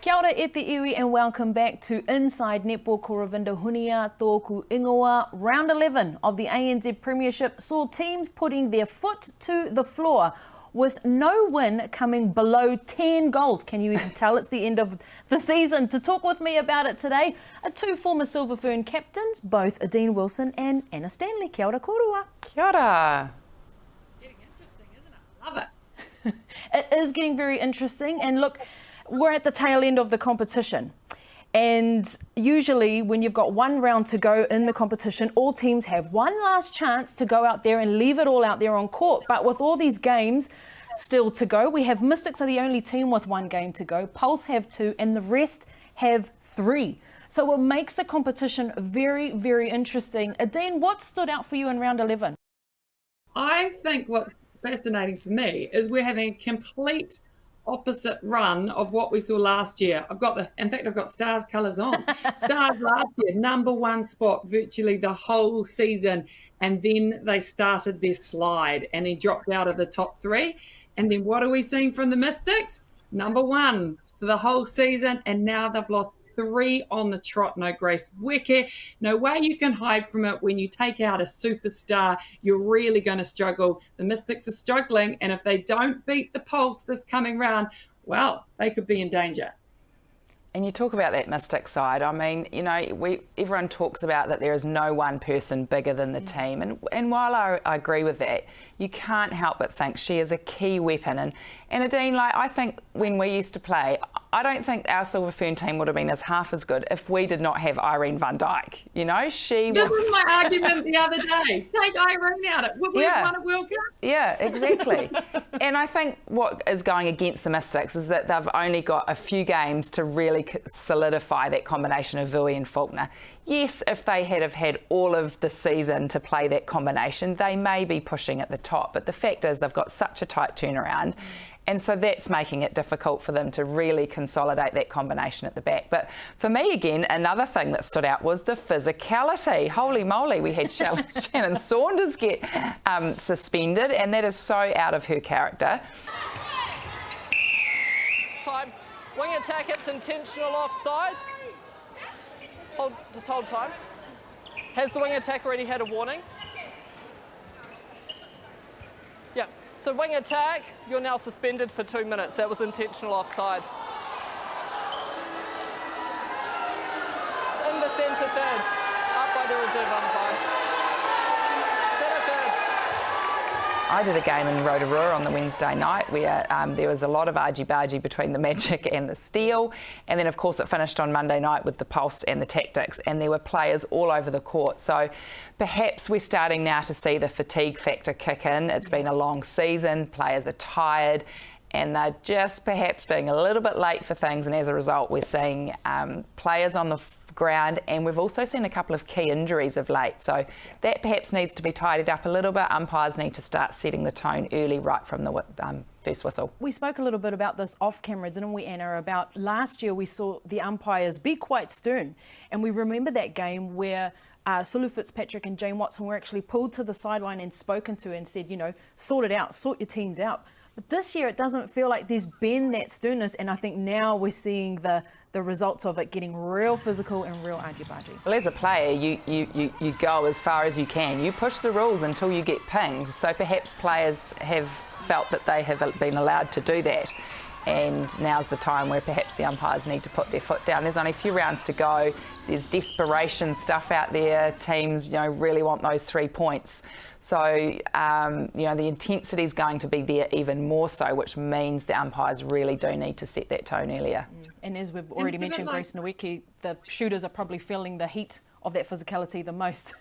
Kia ora e te iwi and welcome back to Inside Netball. Ko Ravinda Hunia tōku ingoa. Round 11 of the ANZ Premiership saw teams putting their foot to the floor with no win coming below 10 goals. Can you even tell it's the end of the season? To talk with me about it today are two former Silver Fern captains, both Adine Wilson and Anna Stanley. Kia ora korua. Kia ora. It's getting interesting, isn't it? Love it. It is getting very interesting, and look, we're at the tail end of the competition. And usually when you've got one round to go in the competition, all teams have one last chance to go out there and leave it all out there on court. But with all these games still to go, we have Mystics are the only team with one game to go, Pulse have 2, and the rest have 3. So it makes the competition very, very interesting. Adine, what stood out for you in round 11? I think what's fascinating for me is we're having a complete opposite run of what we saw last year. I've got Stars colours on. Stars last year, #1 spot virtually the whole season, and then they started their slide and he dropped out of the top 3. And then what are we seeing from the Mystics? #1 for the whole season, and now they've lost 3 on the trot. No Grace Nweke. No way you can hide from it. When you take out a superstar, you're really going to struggle. The Mystics are struggling, and if they don't beat the Pulse this coming round, well, they could be in danger. And you talk about that Mystic side. I mean, you know, everyone talks about that there is no one person bigger than the team. And while I agree with that, you can't help but think she is a key weapon. And Adine, like, I think when we used to play, I don't think our Silver Fern team would have been half as good if we did not have Irene van Dijk. You know, This was my argument the other day. Take Irene out. Would we have won a World Cup? Yeah, exactly. And I think what is going against the Mystics is that they've only got a few games to really solidify that combination of Vui and Faulkner. Yes, if they have had all of the season to play that combination, they may be pushing at the top. But the fact is they've got such a tight turnaround. And so that's making it difficult for them to really consolidate that combination at the back. But for me, again, another thing that stood out was the physicality. Holy moly, we had Shannon Saunders get suspended, and that is so out of her character. Time. Wing attack, it's intentional offside. Just hold time. Has the wing attack already had a warning? Yeah. So wing attack, you're now suspended for 2 minutes. That was intentional offside. It's in the centre third, up by the reserve umpire. Centre third. I did a game in Rotorua on the Wednesday night where there was a lot of argy-bargy between the Magic and the Steel, and then of course it finished on Monday night with the Pulse and the Tactics, and there were players all over the court. So perhaps we're starting now to see the fatigue factor kick in. It's been a long season, players are tired, and they're just perhaps being a little bit late for things, and as a result we're seeing players on the ground, and we've also seen a couple of key injuries of late, so that perhaps needs to be tidied up a little bit. Umpires need to start setting the tone early, right from the first whistle. We spoke a little bit about this off camera, didn't we, Anna, about last year we saw the umpires be quite stern, and we remember that game where Sulu Fitzpatrick and Jane Watson were actually pulled to the sideline and spoken to and said, you know, sort it out, sort your teams out. But this year it doesn't feel like there's been that sternness, and I think now we're seeing the results of it getting real physical and real argy-bargy. Well, as a player, you go as far as you can. You push the rules until you get pinged. So perhaps players have felt that they have been allowed to do that. And now's the time where perhaps the umpires need to put their foot down. There's only a few rounds to go. There's desperation stuff out there. Teams, you know, really want those 3 points. So, you know, the intensity is going to be there even more so, which means the umpires really do need to set that tone earlier. And as we've already mentioned, Grace Nweke, the shooters are probably feeling the heat of that physicality the most.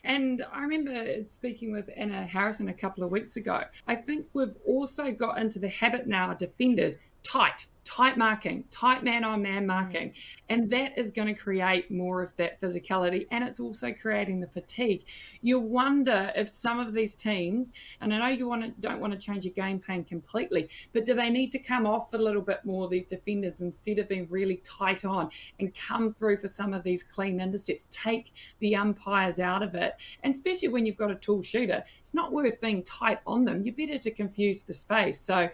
And I remember speaking with Anna Harrison a couple of weeks ago. I think we've also got into the habit now of defenders, tight marking, tight man-on-man marking. And that is going to create more of that physicality, and it's also creating the fatigue. You wonder if some of these teams, and I know you don't want to change your game plan completely, but do they need to come off a little bit more, these defenders, instead of being really tight on, and come through for some of these clean intercepts, take the umpires out of it? And especially when you've got a tall shooter, it's not worth being tight on them. You're better to confuse the space. So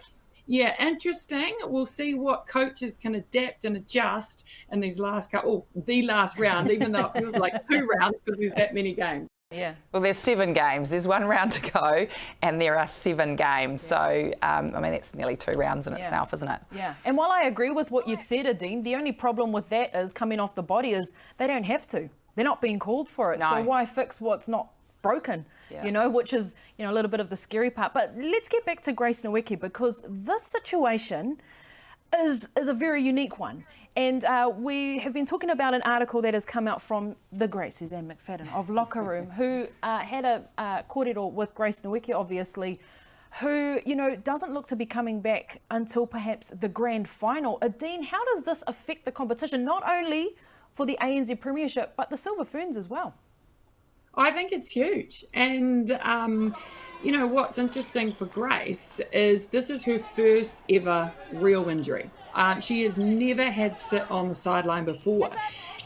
Yeah, interesting. We'll see what coaches can adapt and adjust in these last the last round, even though it feels like 2 rounds because there's that many games. Yeah. Well, there's 7 games. There's 1 round to go, and there are 7 games. So, I mean, that's nearly 2 rounds in itself, isn't it? Yeah. And while I agree with what you've said, Adine, the only problem with that is coming off the body is they don't have to. They're not being called for it. No. So why fix what's not broken? You know, which is, you know, a little bit of the scary part. But let's get back to Grace Nweke, because this situation is a very unique one. And we have been talking about an article that has come out from the great Suzanne McFadden of Locker Room, who had a kōrero with Grace Nweke, obviously, who, you know, doesn't look to be coming back until perhaps the grand final. Adine, how does this affect the competition, not only for the ANZ Premiership, but the Silver Ferns as well? I think it's huge. And, you know, what's interesting for Grace is this is her first ever real injury. She has never had sit on the sideline before.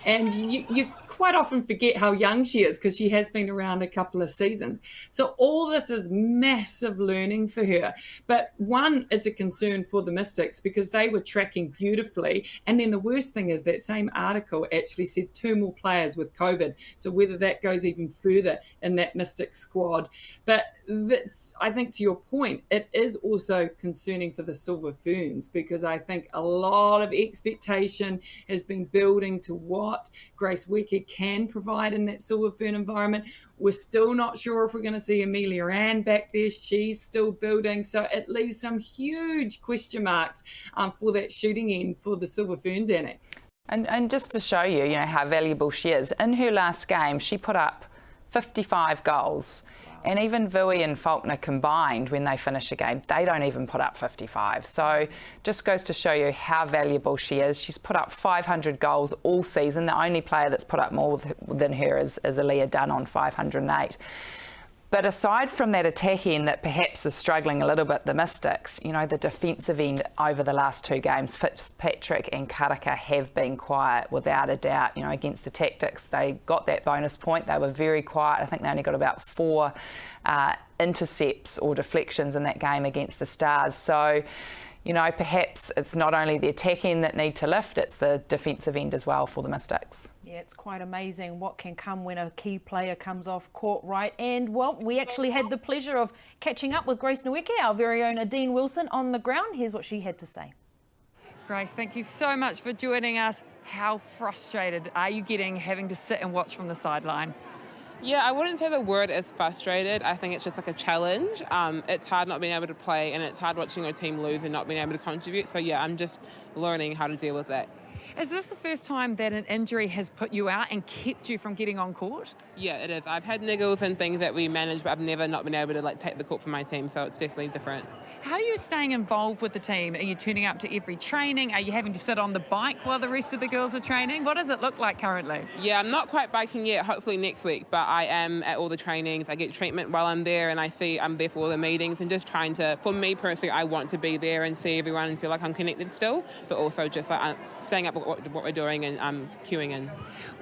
And you quite often forget how young she is because she has been around a couple of seasons. So all this is massive learning for her. But one, it's a concern for the Mystics because they were tracking beautifully. And then the worst thing is that same article actually said 2 more players with COVID. So whether that goes even further in that Mystic squad. But that's, I think to your point, it is also concerning for the Silver Ferns because I think a lot of expectation has been building to what Grace Nweke can provide in that Silver Fern environment. We're still not sure if we're going to see Amelia Ann back there. She's still building. So it leaves some huge question marks for that shooting end for the Silver Ferns, Annie. And just to show you, you know, how valuable she is, in her last game, she put up 55 goals. And even Vui and Faulkner combined, when they finish a game, they don't even put up 55. So just goes to show you how valuable she is. She's put up 500 goals all season. The only player that's put up more than her is Aaliyah Dunn on 508. But aside from that attack end that perhaps is struggling a little bit, the Mystics, you know, the defensive end over the last 2 games, Fitzpatrick and Karaka have been quiet without a doubt. You know, against the Tactics, they got that bonus point. They were very quiet. I think they only got about 4 intercepts or deflections in that game against the Stars. So, you know, perhaps it's not only the attack end that need to lift, it's the defensive end as well for the Mystics. Yeah, it's quite amazing what can come when a key player comes off court, right? And, well, we actually had the pleasure of catching up with Grace Nweke, our very own Adine Wilson, on the ground. Here's what she had to say. Grace, thank you so much for joining us. How frustrated are you getting having to sit and watch from the sideline? Yeah, I wouldn't say the word is frustrated. I think it's just like a challenge. It's hard not being able to play, and it's hard watching your team lose and not being able to contribute. So, yeah, I'm just learning how to deal with that. Is this the first time that an injury has put you out and kept you from getting on court? Yeah, it is. I've had niggles and things that we manage, but I've never not been able to like take the court for my team, so it's definitely different. How are you staying involved with the team? Are you turning up to every training? Are you having to sit on the bike while the rest of the girls are training? What does it look like currently? Yeah, I'm not quite biking yet, hopefully next week, but I am at all the trainings. I get treatment while I'm there, and I'm there for all the meetings and just trying to, for me personally, I want to be there and see everyone and feel like I'm connected still, but also just like staying up with what we're doing and queuing in.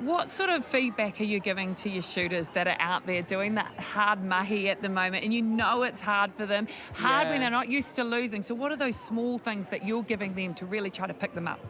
What sort of feedback are you giving to your shooters that are out there doing that hard mahi at the moment, and you know it's hard for them, when they're not used to losing? So what are those small things that you're giving them to really try to pick them up?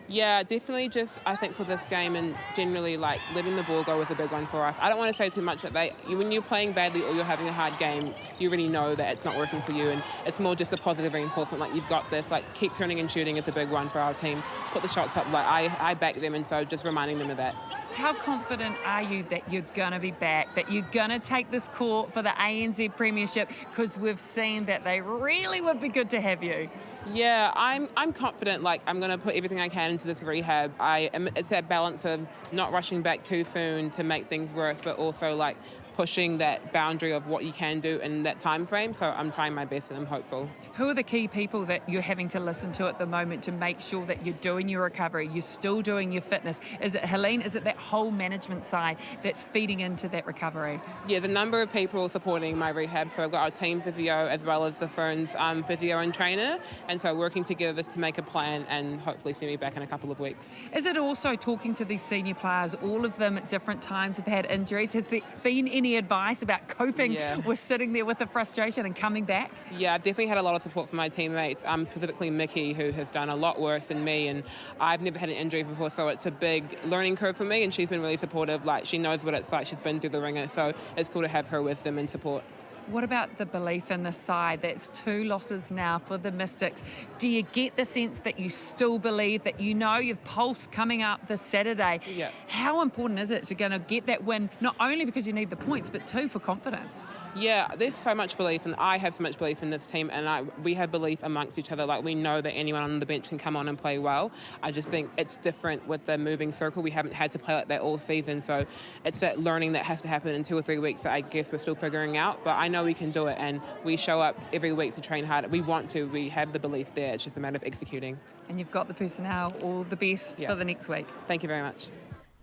Yeah, definitely just, I think for this game and generally like letting the ball go is a big one for us. I don't want to say too much that when you're playing badly or you're having a hard game, you really know that it's not working for you, and it's more just a positive reinforcement, like you've got this, like keep turning and shooting is a big one for our team. Put the shots up, like I back them, and so just reminding them of that. How confident are you that you're going to be back, that you're going to take this court for the ANZ Premiership? Because we've seen that they really would be good to have you. Yeah, I'm confident. Like I'm going to put everything I can into this rehab. It's that balance of not rushing back too soon to make things worse, but also like pushing that boundary of what you can do in that time frame. So I'm trying my best and I'm hopeful. Who are the key people that you're having to listen to at the moment to make sure that you're doing your recovery, you're still doing your fitness? Is it Helene? Is it that whole management side that's feeding into that recovery? Yeah, the number of people supporting my rehab. So I've got our team physio as well as the Ferns physio and trainer. And so working together to make a plan and hopefully see me back in a couple of weeks. Is it also talking to these senior players? All of them at different times have had injuries. Has there been any any advice about coping with sitting there with the frustration and coming back? Yeah, I've definitely had a lot of support from my teammates, specifically Mickey, who has done a lot worse than me, and I've never had an injury before, so it's a big learning curve for me, and she's been really supportive. Like, she knows what it's like. She's been through the ringer, so it's cool to have her wisdom and support. What about the belief in the side? That's 2 losses now for the Mystics. Do you get the sense that you still believe that you know your pulse coming up this Saturday? Yeah. How important is it to going to get that win, not only because you need the points, but 2 for confidence? Yeah, there's so much belief, and I have so much belief in this team, and we have belief amongst each other. Like, we know that anyone on the bench can come on and play well. I just think it's different with the moving circle. We haven't had to play like that all season, so it's that learning that has to happen in 2 or 3 weeks that I guess we're still figuring out. But I know we can do it, and we show up every week to train hard. We want to. We have the belief there. It's just a matter of executing. And you've got the personnel. All the best for the next week. Thank you very much.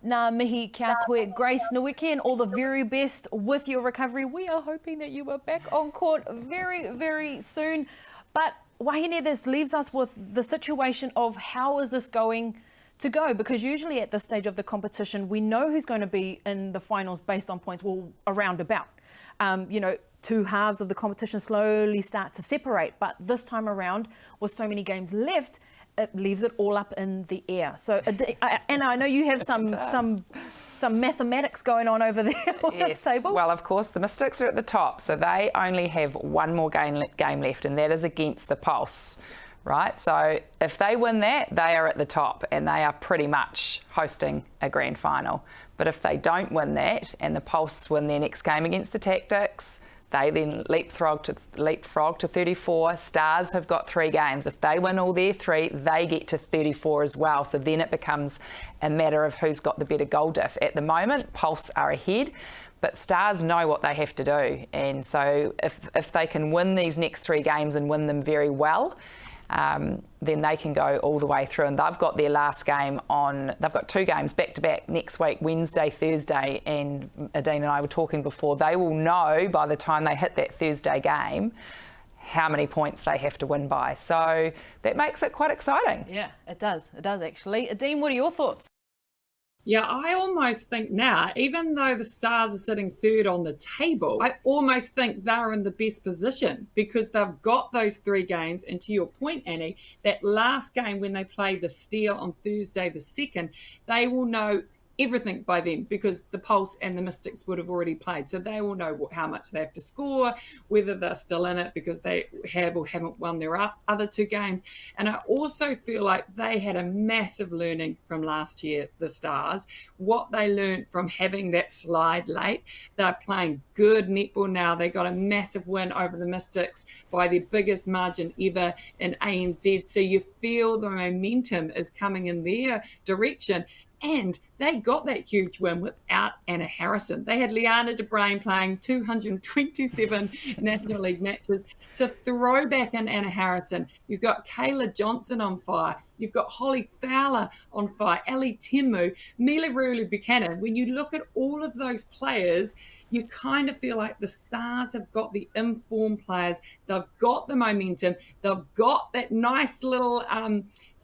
Nā mihi kia koe, Grace Nweke, and all the very best with your recovery. We are hoping that you are back on court very, very soon. But Wahine, this leaves us with the situation of how is this going to go? Because usually at this stage of the competition, we know who's going to be in the finals based on points, well, around about. 2 halves of the competition slowly start to separate. But this time around, with so many games left, it leaves it all up in the air. So, and I know you have some mathematics going on over there on the table. Well, of course, the Mystics are at the top, so they only have 1 more game left, and that is against the Pulse, right? So if they win that, they are at the top, and they are pretty much hosting a grand final. But if they don't win that, and the Pulse win their next game against the Tactics, they then leapfrog to 34. Stars have got 3 games. If they win all their 3, they get to 34 as well. So then it becomes a matter of who's got the better goal diff. At the moment, Pulse are ahead, but Stars know what they have to do. And so if they can win these next 3 games and win them very well, then they can go all the way through. And they've got their last game they've got 2 games back to back next week, Wednesday, Thursday. And Adine and I were talking before, they will know by the time they hit that Thursday game how many points they have to win by. So that makes it quite exciting. Yeah, it does. It does actually. Adine, what are your thoughts? Yeah, I almost think now, even though the Stars are sitting 3rd on the table, I almost think they're in the best position because they've got those 3 games. And to your point, Annie, that last game when they play the Steel on Thursday the 2nd, they will know everything by then because the Pulse and the Mystics would have already played. So they will know how much they have to score, whether they're still in it because they have or haven't won their other 2 games. And I also feel like they had a massive learning from last year, the Stars, what they learned from having that slide late. They're playing good netball now. They got a massive win over the Mystics by their biggest margin ever in ANZ. So you feel the momentum is coming in their direction. And they got that huge win without Anna Harrison. They had Liana de Bruin playing 227 National League matches. So throw back in Anna Harrison. You've got Kayla Johnson on fire. You've got Holly Fowler on fire. Ali Temu, Mila Rulu Buchanan. When you look at all of those players, you kind of feel like the Stars have got the informed players. They've got the momentum. They've got that nice little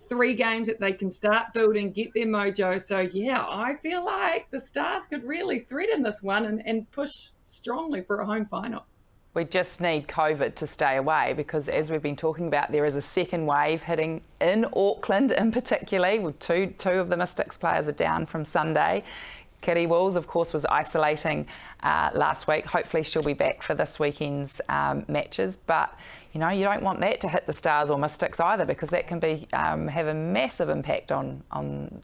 3 games that they can start building, get their mojo. So, yeah, I feel like the Stars could really threaten this one and push strongly for a home final. We just need COVID to stay away because, as we've been talking about, there is a second wave hitting in Auckland in particular. With two of the Mystics players are down from Sunday. Kitty Wills, of course, was isolating last week. Hopefully she'll be back for this weekend's matches. But, you know, you don't want that to hit the Stars or Mystics either because that can be have a massive impact on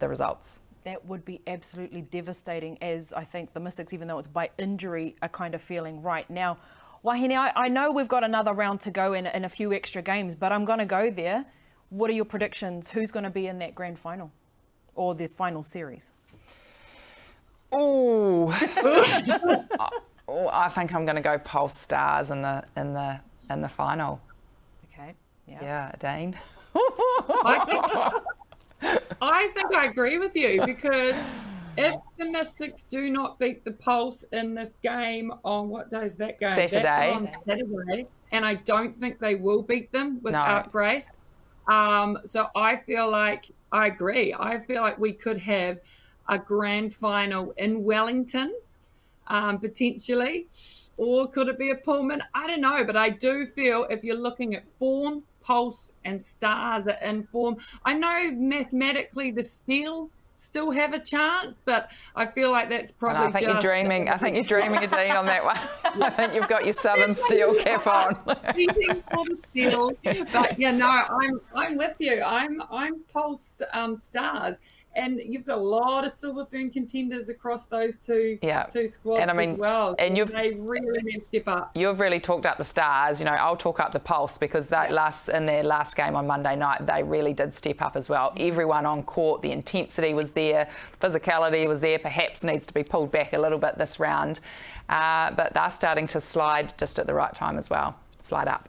the results. That would be absolutely devastating, as I think the Mystics, even though it's by injury, are kind of feeling right now. Wahine, I know we've got another round to go in a few extra games, but I'm going to go there. What are your predictions? Who's going to be in that grand final or the final series? Oh, I think I'm going to go Pulse Stars in the final. Okay. Yeah, Adine. I think I agree with you because if the Mystics do not beat the Pulse in this game on what day is that game? Saturday. That's on Saturday, and I don't think they will beat them without Grace. So I feel like I agree. I feel like we could have a grand final in Wellington potentially. Or could it be a Pullman? I don't know, but I do feel if you're looking at form, Pulse and Stars are in form. I know mathematically the Steel still have a chance, but I feel like that's probably I think you're dreaming, Adine, on that one. I think you've got your Southern Steel cap on. Beating for the Steel, but yeah, no, I'm with you. I'm Pulse Stars. And you've got a lot of Silver Fern contenders across those two squads and I mean, as well. And they really need to step up. You've really talked up the Stars. You know, I'll talk up the Pulse because in their last game on Monday night, they really did step up as well. Everyone on court, the intensity was there, physicality was there. Perhaps needs to be pulled back a little bit this round, but they're starting to slide just at the right time as well. Slide up.